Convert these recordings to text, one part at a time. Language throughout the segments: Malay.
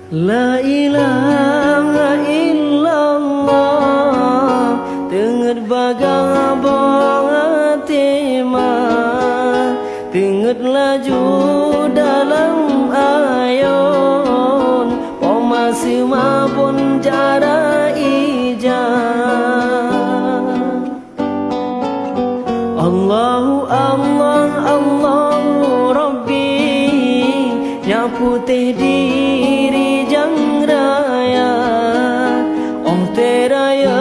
La ilaha illallah tenget bagang bong atimah tenget laju dalam ayon pomasi mapun cara ijah Allahu Allah Allahu Rabbi nya putih diri jang raya ong teraya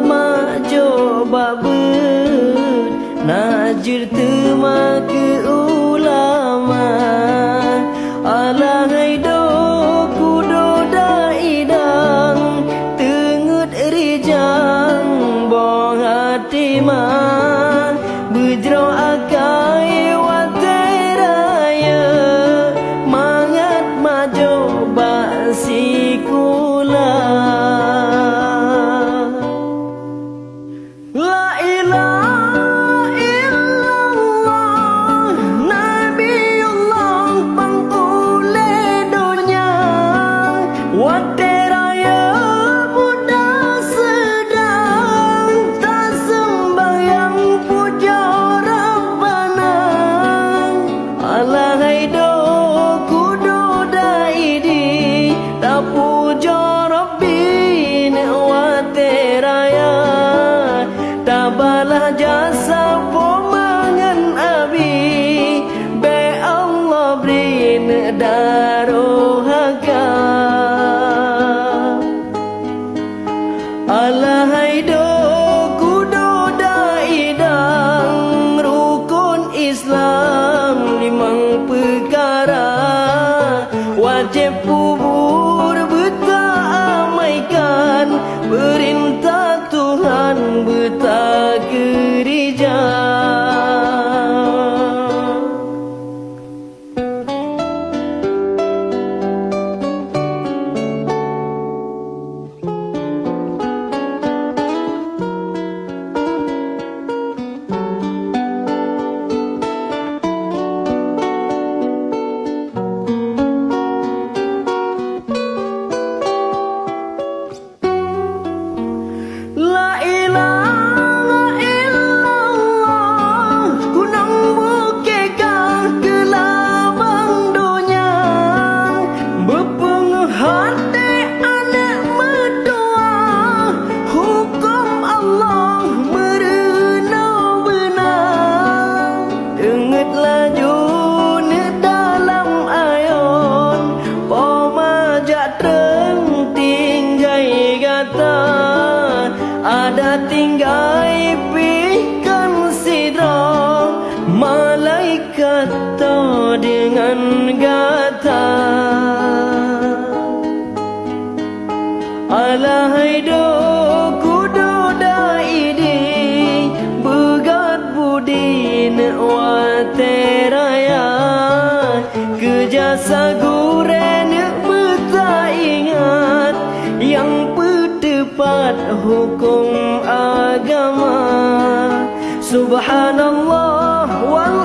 mak coba ber najir tema ke ulama alahai do kudo daidang tengut rijang bong hati mah bujro akai wateraya mangat majo basikula la ilaha illallah nabiullah pangule dunia wateraya muda sedang tak sembahyang puja Rabbana alahai do kudo daidi tak puja Rabbi ne wateraya tabalah jasa pomangan abi be Allah brin darohaga alahai do kudo daidang rukun Islam limang perkara wajib kubur bertamaikan perintah Tuhan berta gereja La ilaha illallah kunang bukekang ke labang dunia berpenghati anak medua hukum Allah merena benar denget laju ni dalam ayon pomajak treng tinggai gata ada tinggai pikan sidra malaikat to dengan gata alahai do kudo daidi begat budi ne wateraya kejasa guren beta ingat yang tepat hukum agama subhanallah wal